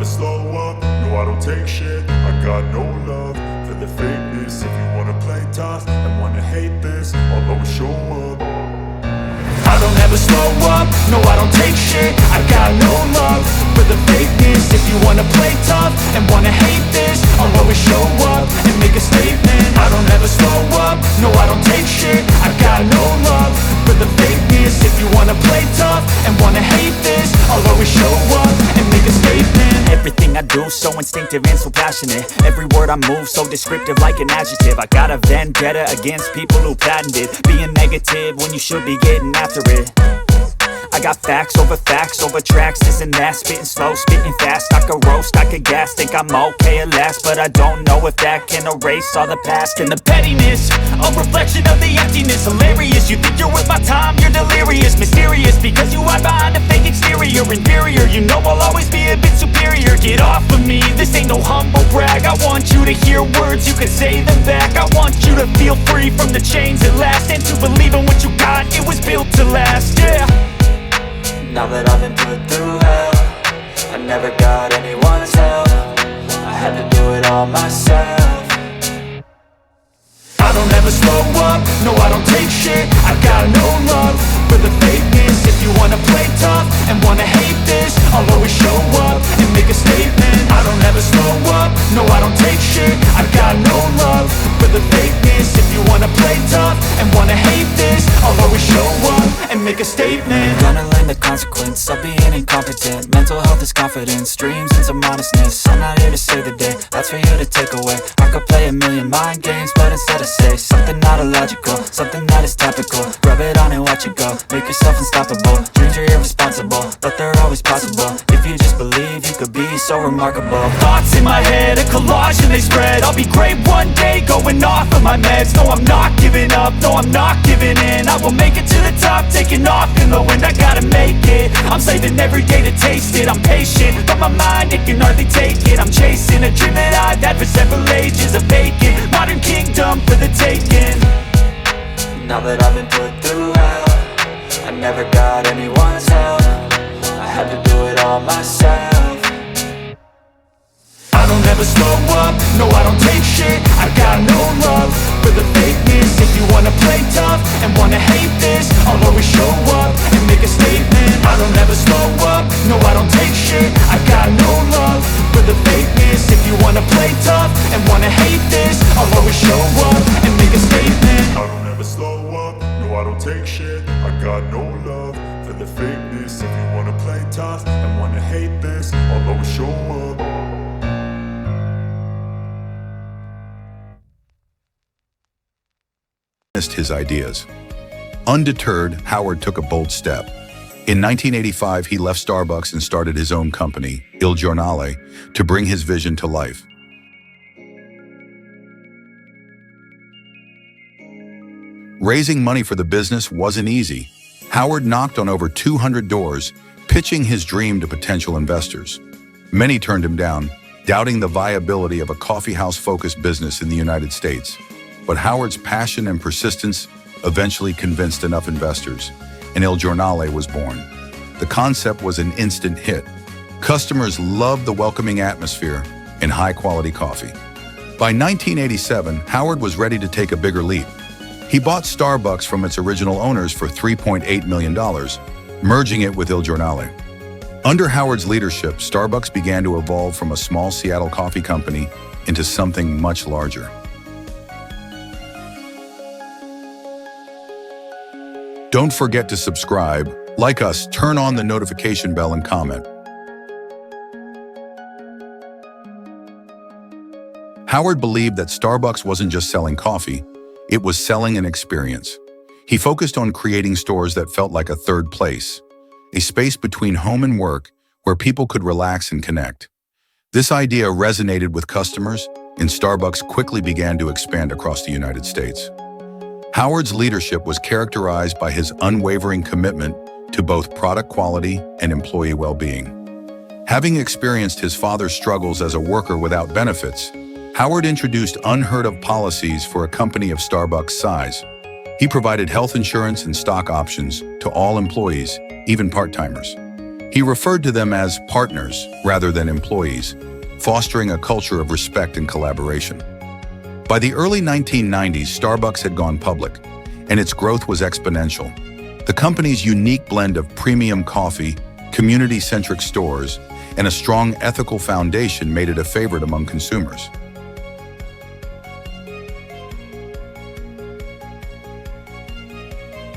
slow up, no I don't take shit. I got no love for the fakeness. If you wanna play tough and wanna hate this, I'll always show up. I don't ever slow up, no I don't take shit. I got no love for the fakeness. If you wanna play tough and wanna hate this, I'll always show up and make a statement. I don't ever slow up, no I don't take shit. I got no love for the fakeness. If you wanna play tough and wanna hate this, I'll always show up and make a statement. Everything I do so instinctive and so passionate. Every word I move so descriptive like an adjective. I got a vendetta against people who patented being negative when you should be getting after it. I got facts over tracks, this and that. Spitting slow, spitting fast. I could roast, I could gas. Think I'm okay at last, but I don't know if that can erase all the past. And the pettiness, a reflection of the emptiness. Hilarious, you think you're worth my time, you're delirious. Mysterious, because you hide behind a fake exterior. Inferior, you know I'll always be a bit superior. Get off of me, this ain't no humble brag. I want you to hear words, you can say them back. I want you to feel free from the chains at last, and to believe in what you got, it was built to last, yeah. Now that I've been put through hell, I never got anyone's help. I had to do it all myself. I don't ever slow up, no I don't take shit. I got no love for the fakeness. If you wanna play tough and wanna hate this, I'll always show up and make a statement. I don't ever slow up, no I don't take shit. I got no love for the fakeness. If you wanna play tough and wanna hate this, I'll always show up and make a statement. Gonna learn the consequence of being incompetent. Mental health is confidence, dreams and some modestness. I'm not here to save the day, that's for you to take away. I could play a million mind games, but instead I say something not illogical, something that is topical. Rub it on and watch it go, make yourself unstoppable. Dreams are irresponsible, but they're always possible. If you just believe, you could be so remarkable. Thoughts in my head, a collage and they spread. I'll be great one day, going off of my meds. No, I'm not giving up, no, I'm not giving in. I will make it to the top, taking off in the wind. I gotta make it, I'm saving every day to taste it. I'm patient, but my mind, it can hardly take it. I'm chasing a dream that I've had for several ages. A vacant, modern kingdom for the taking. Now that I've been put through hell, I never got anyone's help. I had to do it all myself. I don't ever slow up, no I don't take shit. I got no love for the fakeness. If you wanna play tough and wanna hate this, I'll always show up and make a statement. I don't ever slow up, no I don't take shit. I got no love for the fakeness. If you wanna play tough and wanna hate this, I'll always show up and make a statement. I don't ever slow up, no I don't take shit. I got no love for the fakeness. If you wanna play tough and wanna hate this, I'll always show up. His ideas. Undeterred, Howard took a bold step. In 1985, he left Starbucks and started his own company, Il Giornale, to bring his vision to life. Raising money for the business wasn't easy. Howard knocked on over 200 doors, pitching his dream to potential investors. Many turned him down, doubting the viability of a coffeehouse-focused business in the United States. But Howard's passion and persistence eventually convinced enough investors, and Il Giornale was born. The concept was an instant hit. Customers loved the welcoming atmosphere and high-quality coffee. By 1987, Howard was ready to take a bigger leap. He bought Starbucks from its original owners for $3.8 million, merging it with Il Giornale. Under Howard's leadership, Starbucks began to evolve from a small Seattle coffee company into something much larger. Don't forget to subscribe, like us, turn on the notification bell, and comment. Howard believed that Starbucks wasn't just selling coffee, it was selling an experience. He focused on creating stores that felt like a third place, a space between home and work where people could relax and connect. This idea resonated with customers, and Starbucks quickly began to expand across the United States. Howard's leadership was characterized by his unwavering commitment to both product quality and employee well-being. Having experienced his father's struggles as a worker without benefits, Howard introduced unheard-of policies for a company of Starbucks' size. He provided health insurance and stock options to all employees, even part-timers. He referred to them as partners rather than employees, fostering a culture of respect and collaboration. By the early 1990s, Starbucks had gone public, and its growth was exponential. The company's unique blend of premium coffee, community-centric stores, and a strong ethical foundation made it a favorite among consumers.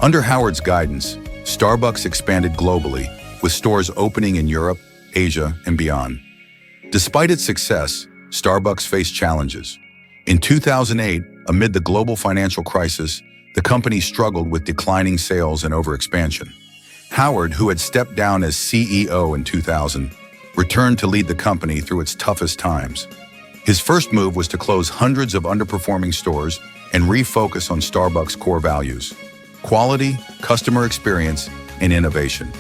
Under Howard's guidance, Starbucks expanded globally, with stores opening in Europe, Asia, and beyond. Despite its success, Starbucks faced challenges. In 2008, amid the global financial crisis, the company struggled with declining sales and overexpansion. Howard, who had stepped down as CEO in 2000, returned to lead the company through its toughest times. His first move was to close hundreds of underperforming stores and refocus on Starbucks' core values: quality, customer experience, and innovation.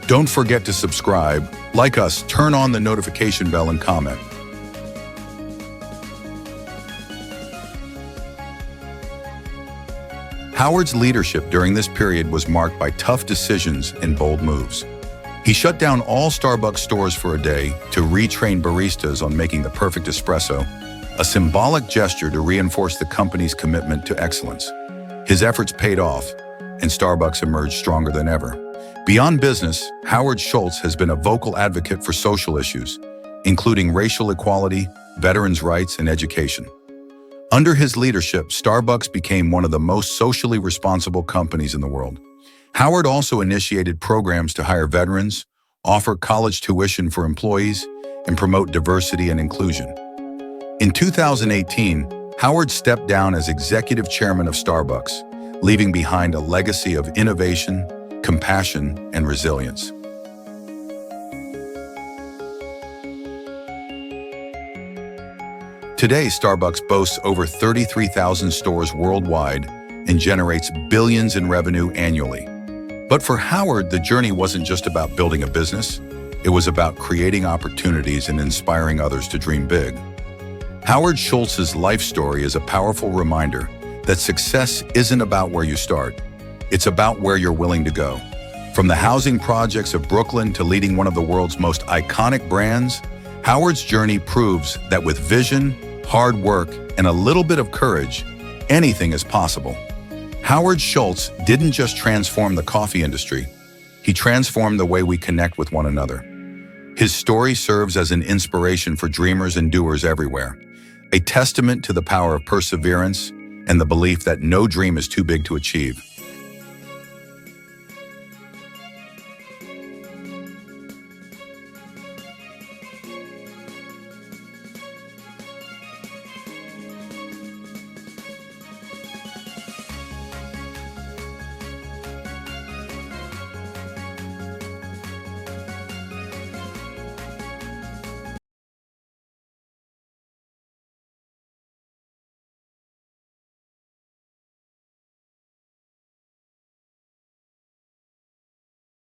Don't forget to subscribe, like us, turn on the notification bell, and comment. Howard's leadership during this period was marked by tough decisions and bold moves. He shut down all Starbucks stores for a day to retrain baristas on making the perfect espresso, a symbolic gesture to reinforce the company's commitment to excellence. His efforts paid off, and Starbucks emerged stronger than ever. Beyond business, Howard Schultz has been a vocal advocate for social issues, including racial equality, veterans' rights, and education. Under his leadership, Starbucks became one of the most socially responsible companies in the world. Howard also initiated programs to hire veterans, offer college tuition for employees, and promote diversity and inclusion. In 2018, Howard stepped down as executive chairman of Starbucks, leaving behind a legacy of innovation, compassion, and resilience. Today, Starbucks boasts over 33,000 stores worldwide and generates billions in revenue annually. But for Howard, the journey wasn't just about building a business. It was about creating opportunities and inspiring others to dream big. Howard Schultz's life story is a powerful reminder that success isn't about where you start. It's about where you're willing to go. From the housing projects of Brooklyn to leading one of the world's most iconic brands, Howard's journey proves that with vision, hard work, and a little bit of courage, anything is possible. Howard Schultz didn't just transform the coffee industry, he transformed the way we connect with one another. His story serves as an inspiration for dreamers and doers everywhere, a testament to the power of perseverance and the belief that no dream is too big to achieve.